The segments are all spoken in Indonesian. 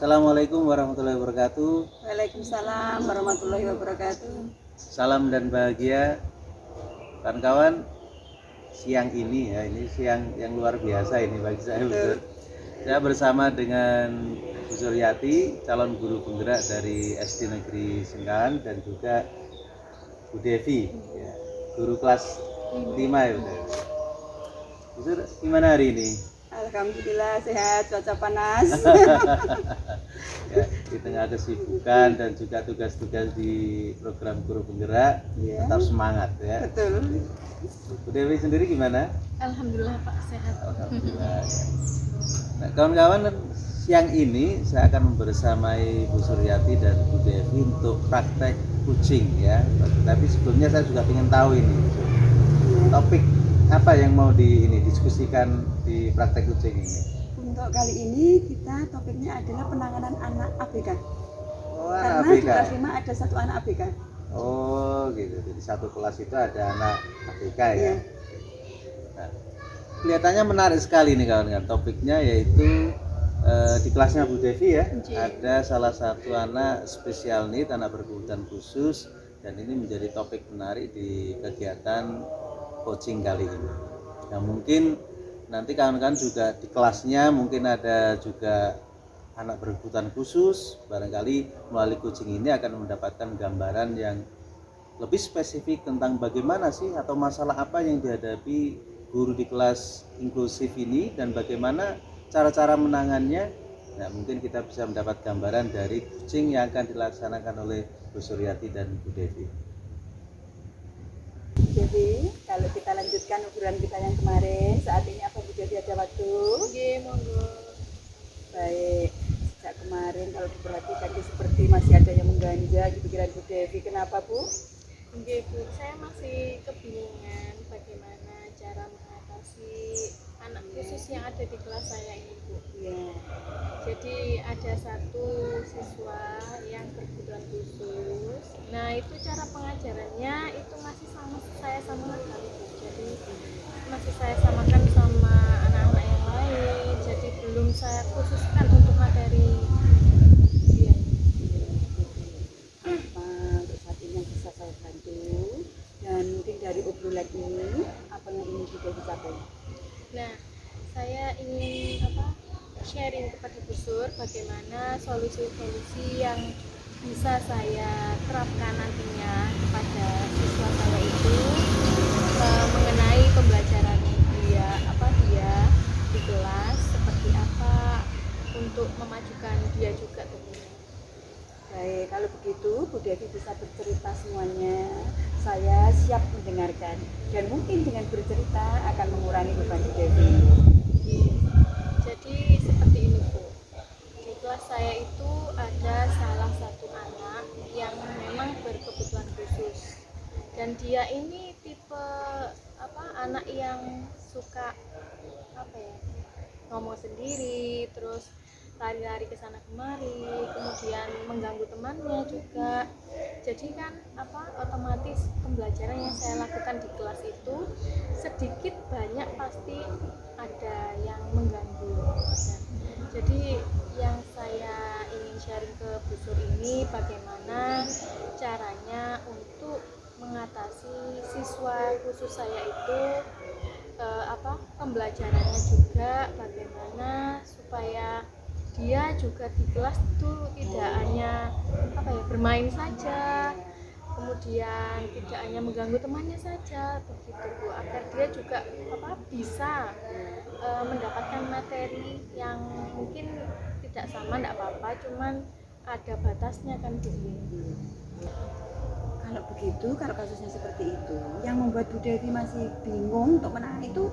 Assalamualaikum warahmatullahi wabarakatuh. Waalaikumsalam warahmatullahi wabarakatuh. Salam dan bahagia kawan-kawan. Siang ini ya, ini siang yang luar biasa ini bagi saya. Betul. Saya bersama dengan Bu Suryati, calon guru penggerak dari SD Negeri Senggahan, dan juga Bu Devi, ya, guru kelas 5 ya. Bu Sur, gimana hari ini? Alhamdulillah sehat, cuaca panas. Ya, di tengah kesibukan dan juga tugas-tugas di program guru penggerak, ya, tetap semangat ya. Betul. Bu Dewi sendiri gimana? Alhamdulillah Pak, sehat. Alhamdulillah. Nah, kawan-kawan, siang ini saya akan membersamai Bu Suryati dan Bu Devi untuk praktek kucing ya. Tapi sebelumnya saya juga ingin tahu ini topik apa yang mau diskusikan di praktek kucing ini. Untuk kali ini kita topiknya adalah penanganan anak ABK. Oh, karena ABK. di kelas 5 ada satu anak ABK. Oh gitu, jadi satu kelas itu ada anak ABK ya. Nah, kelihatannya menarik sekali nih kawan-kawan. Topiknya yaitu di kelasnya Bu Devi ya, ada salah satu anak spesial need, anak berkebutuhan khusus, dan ini menjadi topik menarik di kegiatan coaching kali ini. Nah, mungkin nanti kawan-kawan juga di kelasnya mungkin ada juga anak berkebutuhan khusus, barangkali melalui coaching ini akan mendapatkan gambaran yang lebih spesifik tentang bagaimana sih atau masalah apa yang dihadapi guru di kelas inklusif ini dan bagaimana cara-cara menangannya. Nah, mungkin kita bisa mendapat gambaran dari coaching yang akan dilaksanakan oleh Bu Suryati dan Bu Devi. Jadi kalau kita lanjutkan obrolan kita yang kemarin, saat ini apa Bu Devi ada waktu? Oke, monggo. Baik, sejak kemarin kalau diperhatikan seperti masih ada yang mengganja di pikiran Bu Devi. Kenapa Bu? Oke Bu, saya masih kebingungan bagaimana cara mengatasi anak khusus yang ada di kelas saya ini Bu. Ya. Jadi ada satu siswa yang berkebutuhan khusus. Nah, itu cara pengajarannya itu masih sama saya samakan Bu. Jadi masih saya samakan sama anak-anak yang lain. Jadi belum saya khususkan untuk materi dia. Untuk saat ini yang bisa saya bantu, dan mungkin dari obrolan ini apa yang ingin kita dicapai? Nah, saya ingin sharing kepada Bu Sur bagaimana solusi-solusi yang bisa saya terapkan nantinya kepada siswa saya itu mengenai pembelajaran dia di kelas seperti apa untuk memajukan dia juga tentunya. Baik, kalau begitu Bu Devi bisa bercerita semuanya. Saya siap mendengarkan, dan mungkin dengan bercerita akan mengurangi beban Bu Devi. Jadi seperti ini Bu, di kelas saya itu ada salah satu anak yang memang berkebutuhan khusus, dan dia ini tipe anak yang suka ngomong sendiri, terus lari-lari ke sana kemari, kemudian mengganggu temannya juga. Jadi kan otomatis pembelajaran yang saya lakukan di kelas itu sedikit banyak pasti ada yang mengganggu. Jadi yang saya ingin sharing ke Bu Sur ini bagaimana caranya untuk mengatasi siswa khusus saya itu pembelajarannya juga bagaimana supaya dia juga di kelas itu tidak hanya bermain saja, kemudian tidak hanya mengganggu temannya saja, begitu Bu, agar dia juga bisa mendapatkan materi yang mungkin tidak sama, tidak apa-apa, cuman ada batasnya kan Bu. Kalau begitu, kalau kasusnya seperti itu, yang membuat Bu Devi masih bingung untuk menangani itu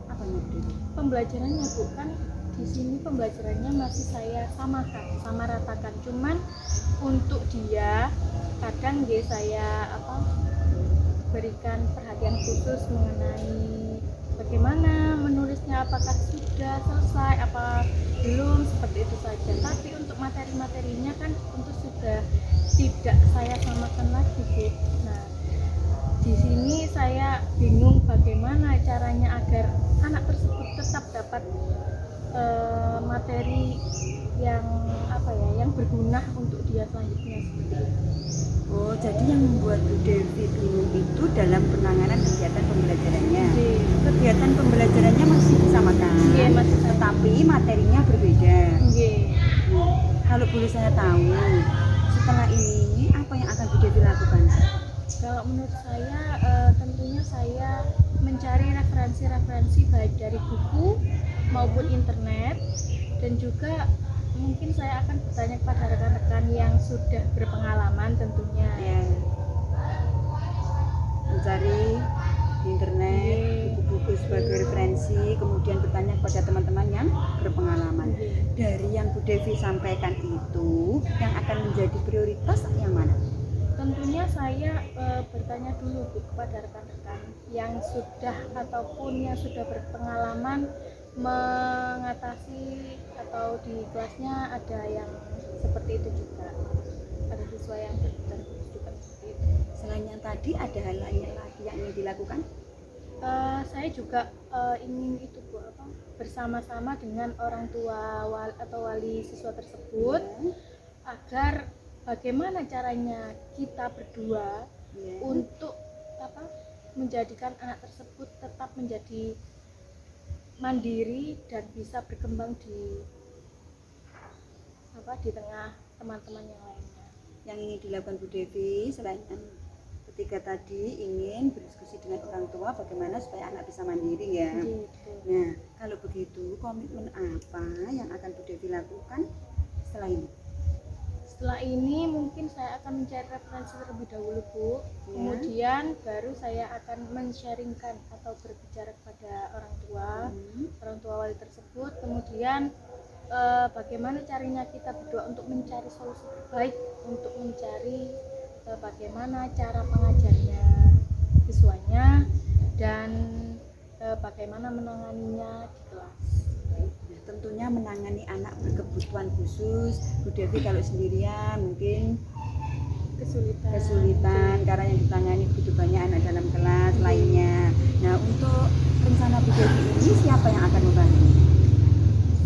apa Bu Devi? Pembelajarannya Bu, kan di sini pembelajarannya masih saya sama ratakan, cuman untuk dia kadang saya berikan perhatian khusus mengenai bagaimana menulisnya, apakah sudah selesai apa belum, seperti itu saja. Tapi untuk materi-materinya kan tentu sudah tidak saya samakan lagi Bu. Nah, di sini saya bingung bagaimana caranya agar anak tersebut tetap dapat materi yang apa ya, yang berguna untuk dia selanjutnya seperti itu. Oh, jadi yang membuat Bu Devi bingung itu dalam penanganan kegiatan pembelajarannya. Iya. Kegiatan pembelajarannya masih disamakan, Iya, masih sama. tetapi materinya berbeda. Nggih. Nah, kalau boleh saya tahu, setelah ini apa yang akan Bu Devi lakukan? Kalau menurut saya tentunya saya mencari referensi-referensi baik dari buku maupun internet, dan juga mungkin saya akan bertanya kepada rekan-rekan yang sudah berpengalaman tentunya. Ya, mencari di internet buku-buku sebagai referensi, kemudian bertanya kepada teman-teman yang berpengalaman. Dari yang Bu Devi sampaikan itu, yang akan menjadi prioritas yang mana? Tentunya saya bertanya dulu Bu kepada rekan-rekan yang sudah ataupun yang sudah berpengalaman mengatasi atau di kelasnya ada yang seperti itu juga, ada siswa yang terkhusus juga seperti itu. Selain yang tadi, ada hal lain lagi yang ingin dilakukan? Saya juga ingin itu Bu, apa, bersama-sama dengan orang tua atau wali siswa tersebut agar bagaimana caranya kita berdua Ya. untuk apa, menjadikan anak tersebut tetap menjadi mandiri dan bisa berkembang di tengah teman-teman yang lainnya. Yang ingin dilakukan Bu Devi selain yang ketiga tadi, ingin berdiskusi dengan orang tua bagaimana supaya anak bisa mandiri ya. Gitu. Nah, kalau begitu komitmen apa yang akan Bu Devi lakukan setelah ini? Setelah ini mungkin saya akan mencari referensi terlebih dahulu Bu, Ya. kemudian baru saya akan men-sharingkan atau berbicara kepada orang tua wali tersebut, kemudian bagaimana caranya kita berdua untuk mencari solusi terbaik untuk mencari bagaimana cara pengajarnya siswanya dan bagaimana menanganinya di kelas. Nah, tentunya menangani anak berkebutuhan khusus, Bu Devi kalau sendirian mungkin kesulitan karena yang ditangani begitu banyak anak dalam kelas lainnya. Nah, untuk rencana Bu Devi ini siapa yang akan membantu?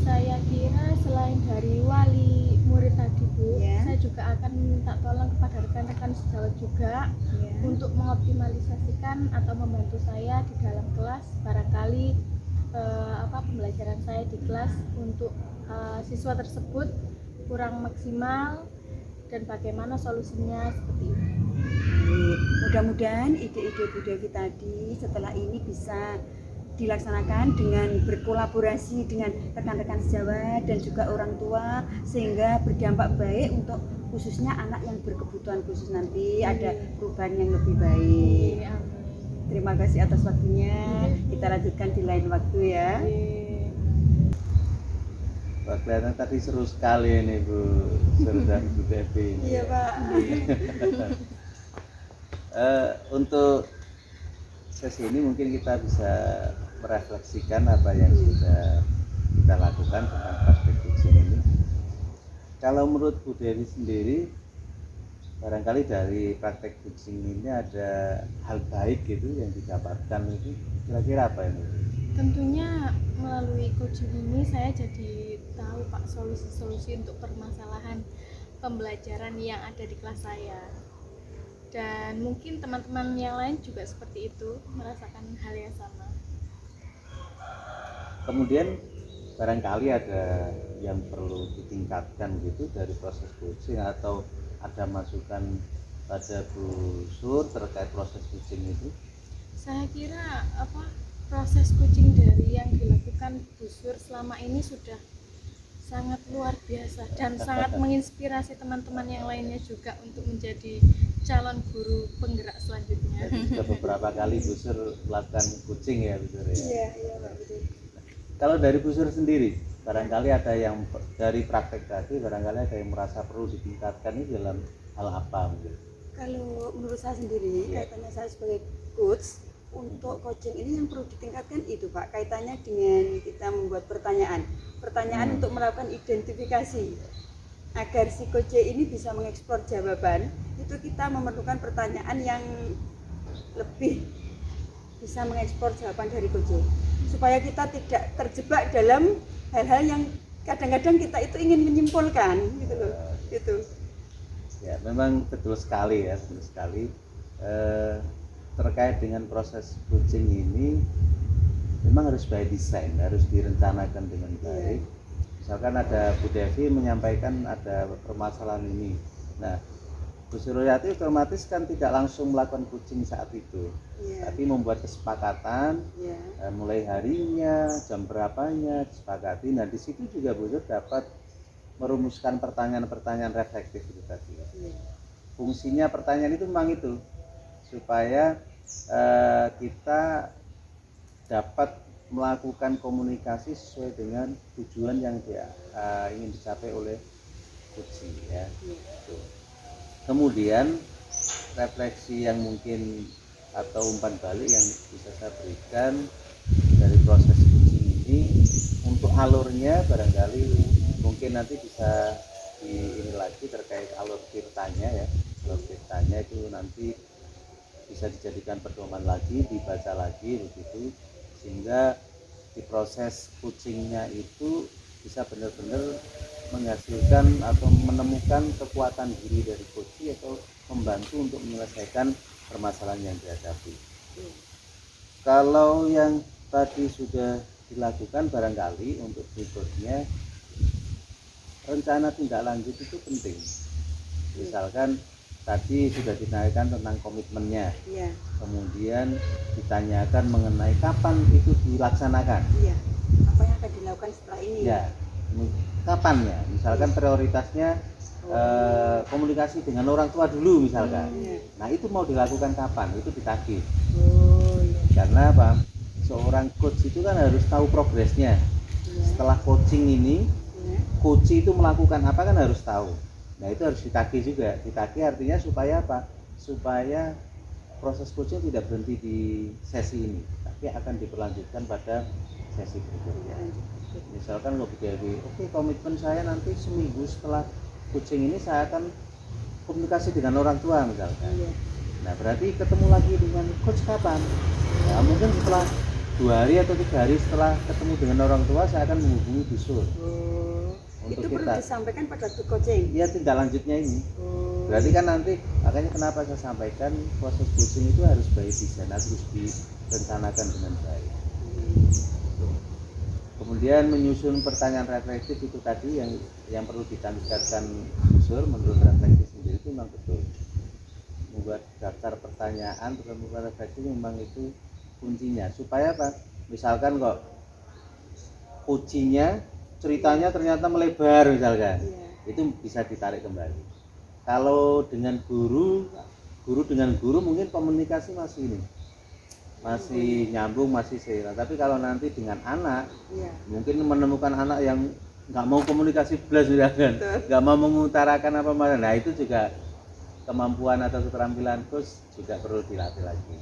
Saya kira selain dari wali murid tadi Bu, Ya. saya juga akan minta tolong kepada rekan-rekan sejawat juga Ya. untuk mengoptimalisasikan atau membantu saya di dalam kelas, barangkali pembelajaran saya di kelas untuk siswa tersebut kurang maksimal dan bagaimana solusinya seperti itu. Baik, mudah-mudahan ide-ide Bu Devi tadi setelah ini bisa dilaksanakan dengan berkolaborasi dengan rekan-rekan sejawat dan juga orang tua sehingga berdampak baik untuk khususnya anak yang berkebutuhan khusus nanti ada perubahan yang lebih baik. Amin. Terima kasih atas waktunya. Kita lanjutkan di lain waktu ya. Wah, kelihatan tadi seru sekali ini Bu, seru dan Bu Devi. Iya Pak. Untuk sesi ini mungkin kita bisa merefleksikan apa yang sudah kita lakukan tentang praktek coaching ini. Kalau menurut Bu Devi sendiri, barangkali dari praktek coaching ini ada hal baik gitu yang didapatkan itu, kira-kira apa ini? Tentunya melalui coaching ini saya jadi tahu Pak solusi-solusi untuk permasalahan pembelajaran yang ada di kelas saya, dan mungkin teman-teman yang lain juga seperti itu merasakan hal yang sama. Kemudian barangkali ada yang perlu ditingkatkan gitu dari proses coaching, atau ada masukan pada Bu Sur terkait proses coaching itu? Saya kira proses coaching dari yang dilakukan Bu Sur selama ini sudah sangat luar biasa dan sangat menginspirasi teman-teman yang lainnya juga untuk menjadi calon guru penggerak selanjutnya. Jadi sudah beberapa kali Bu Sur melakukan coaching ya Bu Sur ya? Iya Pak. Kalau dari Bu Sur sendiri, barangkali ada yang dari praktek tadi, barangkali ada yang merasa perlu ditingkatkan ini dalam hal apa mungkin? Kalau menurut saya sendiri, kaitannya saya sebagai coach, untuk coaching ini yang perlu ditingkatkan itu Pak, kaitannya dengan kita membuat pertanyaan untuk melakukan identifikasi agar si coach ini bisa mengeksplor jawaban. Itu kita memerlukan pertanyaan yang lebih bisa mengeksplor jawaban dari coach supaya kita tidak terjebak dalam hal-hal yang kadang-kadang kita itu ingin menyimpulkan gitu loh. Itu. Ya, memang betul sekali ya, betul sekali. Terkait dengan proses coaching ini memang harus by design, harus direncanakan dengan baik. Misalkan ada Bu Devi menyampaikan ada permasalahan ini. Nah, Bu Suryati otomatis kan tidak langsung melakukan coaching saat itu, tapi membuat kesepakatan mulai harinya, jam berapanya disepakati. Nah, di situ juga Bu Sur dapat merumuskan pertanyaan-pertanyaan reflektif itu tadi. Fungsinya pertanyaan itu memang itu supaya kita dapat melakukan komunikasi sesuai dengan tujuan yang ingin dicapai oleh coaching ya. Kemudian refleksi yang mungkin atau umpan balik yang bisa saya berikan dari proses coaching ini untuk alurnya barangkali mungkin nanti bisa ini lagi terkait alur ceritanya ya. Alur ceritanya itu nanti bisa dijadikan pedoman lagi, dibaca lagi begitu, sehingga di proses coachingnya itu bisa benar-benar menghasilkan atau menemukan kekuatan diri dari coach atau membantu untuk menyelesaikan permasalahan yang dihadapi. Kalau yang tadi sudah dilakukan barangkali untuk berikutnya rencana tindak lanjut itu penting. Misalkan tadi sudah ditanyakan tentang komitmennya, kemudian ditanyakan mengenai kapan itu dilaksanakan. Apa yang akan dilakukan setelah ini? Ya, kapan ya? Misalkan prioritasnya komunikasi dengan orang tua dulu misalkan. Nah itu mau dilakukan kapan? Itu ditagih. Karena apa? Seorang coach itu kan harus tahu progresnya. Setelah coaching ini, coach itu melakukan apa kan harus tahu. Nah itu harus ditagih juga. Ditagih artinya supaya apa? Supaya proses coaching tidak berhenti di sesi ini, tapi akan diperlanjutkan pada sesi berikutnya. Misalkan oke, komitmen saya nanti seminggu setelah coaching ini saya akan komunikasi dengan orang tua misalkan. Nah berarti ketemu lagi dengan coach kapan? Ya mungkin setelah 2 hari atau 3 hari setelah ketemu dengan orang tua saya akan menghubungi Bu Sur. Itu perlu disampaikan pada coaching? Iya, tindak lanjutnya ini. Berarti kan nanti makanya kenapa saya sampaikan proses coaching itu harus by design, harus direncanakan dengan baik. Kemudian menyusun pertanyaan reflektif itu tadi yang perlu ditanyakan usul menurut refleksi sendiri itu memang betul. Membuat daftar pertanyaan membuat refleksi memang itu kuncinya. Supaya apa? Misalkan kok kuncinya ceritanya ternyata melebar misalkan, itu bisa ditarik kembali. Kalau dengan guru dengan guru mungkin komunikasi masih nyambung, masih seimbang. Tapi kalau nanti dengan anak, mungkin menemukan anak yang nggak mau komunikasi belas misalkan, nggak mau mengutarakan apa-apa. Nah itu juga kemampuan atau keterampilan coach juga perlu dilatih lagi.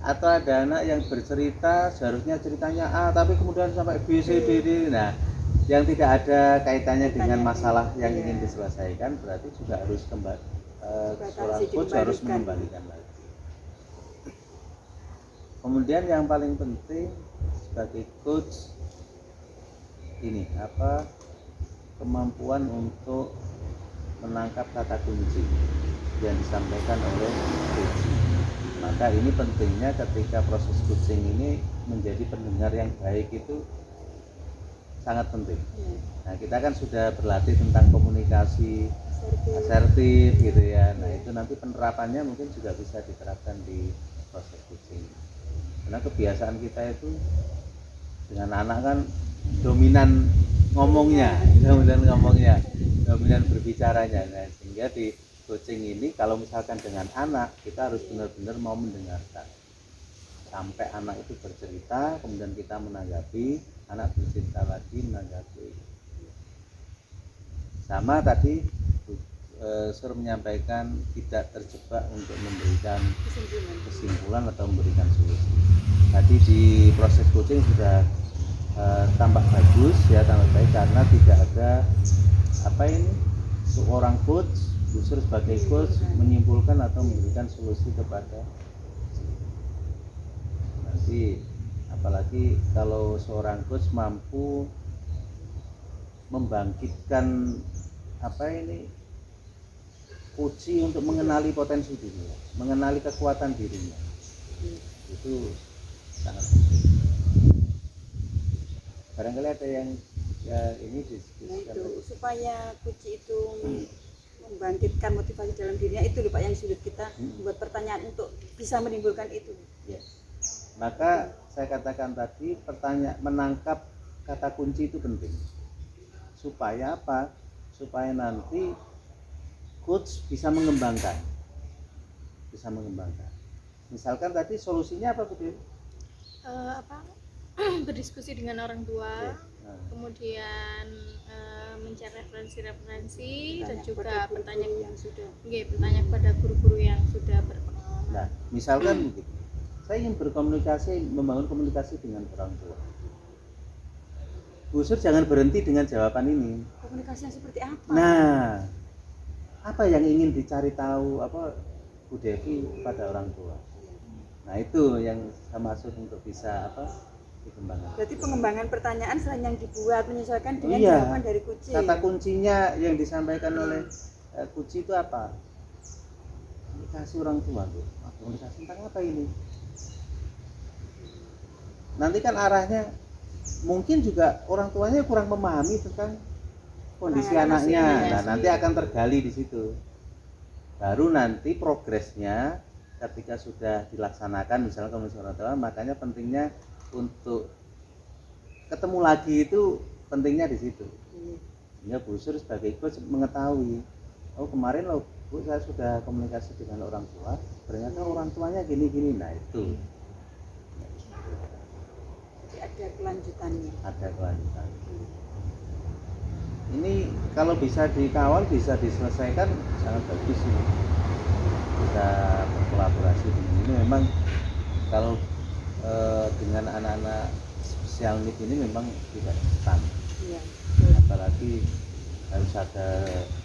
Atau ada anak yang bercerita seharusnya ceritanya A tapi kemudian sampai B C D D. Nah yang tidak ada kaitannya dengan masalah yang ingin diselesaikan berarti juga harus seorang coach harus mengembalikan lagi. Kemudian yang paling penting sebagai coach ini kemampuan untuk menangkap kata kunci yang disampaikan oleh coach. Maka ini pentingnya ketika proses coaching ini menjadi pendengar yang baik itu sangat penting. Nah kita kan sudah berlatih tentang komunikasi asertif gitu ya. Nah itu nanti penerapannya mungkin juga bisa diterapkan di proses coaching. Karena kebiasaan kita itu dengan anak kan dominan ngomongnya, dominan berbicaranya. Nah, sehingga di coaching ini kalau misalkan dengan anak kita harus benar-benar mau mendengarkan sampai anak itu bercerita, kemudian kita menanggapi, anak bercerita lagi menanggapi. Sama tadi Sur menyampaikan tidak terjebak untuk memberikan kesimpulan atau memberikan solusi. Tadi di proses coaching sudah tambah bagus ya, tambah baik karena tidak ada seorang coach Sur sebagai coach menyimpulkan atau memberikan solusi kepada nanti apalagi kalau seorang coach mampu membangkitkan apa ini kuci untuk mengenali potensi dirinya, mengenali kekuatan dirinya. Itu sangat penting. Barangkali ada yang ya ini Nah itu supaya kuci itu membangkitkan motivasi dalam dirinya, itu loh Pak yang sulit kita membuat pertanyaan untuk bisa menimbulkan itu. ya. Maka saya katakan tadi pertanyaan menangkap kata kunci itu penting. Supaya apa? Supaya nanti coach bisa mengembangkan. Misalkan tadi solusinya apa Bu Dewi? Berdiskusi dengan orang tua, Nah, kemudian mencari referensi dan Tanya juga kepada bertanya guru-guru yang sudah bertanya kepada guru-guru yang sudah berpengalaman. nah, misalkan begitu. Saya ingin membangun komunikasi dengan orang tua. Bu Sur jangan berhenti dengan jawaban ini. komunikasi yang seperti apa? Nah, apa yang ingin dicari tahu apa Bu Devi pada orang tua? Nah, itu yang saya maksud untuk bisa apa dikembangkan. Berarti pengembangan pertanyaan selain yang dibuat menyesuaikan dengan Iya. jawaban dari kuci. Kata kuncinya yang disampaikan oleh Kuci itu apa? Komunikasi orang tua tuh. Komunikasi tentang apa ini? Nanti kan arahnya mungkin juga orang tuanya kurang memahami tentang kondisi Penanganan anaknya. usianya Nah, nanti akan tergali di situ. Baru nanti progresnya ketika sudah dilaksanakan misalnya komunikasi orang tua, makanya pentingnya untuk ketemu lagi itu pentingnya di situ. Sehingga Bu Sur sebagai coach mengetahui, oh kemarin loh Bu saya sudah komunikasi dengan orang tua, ternyata orang tuanya gini-gini. Nah itu Jadi ada kelanjutannya. ada kelanjutan. Ini kalau bisa dikawal, bisa diselesaikan sangat bagus ini. Kita berkolaborasi dengan ini memang kalau dengan anak-anak spesial need ini memang tidak instan. Iya. Apalagi harus ada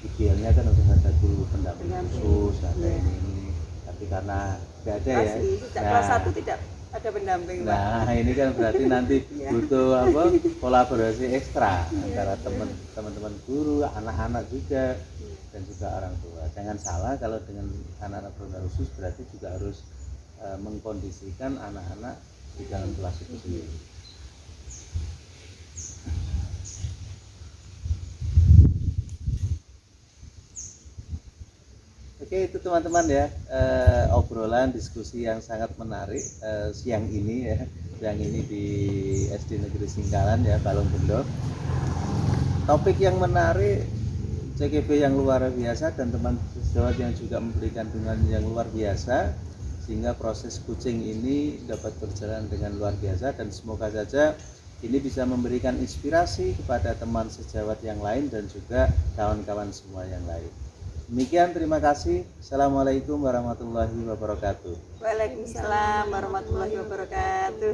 idealnya kan harus ada guru pendamping khusus, ada Iya. ini. Tapi karena tidak ada ya. Pasti sejak kelas 1 tidak ada pendamping Pak. Nah ini kan berarti nanti Iya. butuh apa kolaborasi ekstra antara teman-teman guru, anak-anak juga dan juga orang tua. Jangan salah kalau dengan anak-anak berkebutuhan khusus berarti juga harus mengkondisikan anak-anak di dalam kelas itu sendiri. Oke itu teman-teman ya obrolan diskusi yang sangat menarik siang ini ya, siang ini di SD Negeri Singkalan ya Balong Bendo. Topik yang menarik, CGV yang luar biasa dan teman sejawat yang juga memberikan dukungan yang luar biasa sehingga proses coaching ini dapat berjalan dengan luar biasa dan semoga saja ini bisa memberikan inspirasi kepada teman sejawat yang lain dan juga kawan-kawan semua yang lain. Demikian, terima kasih. Assalamualaikum warahmatullahi wabarakatuh. Waalaikumsalam warahmatullahi wabarakatuh.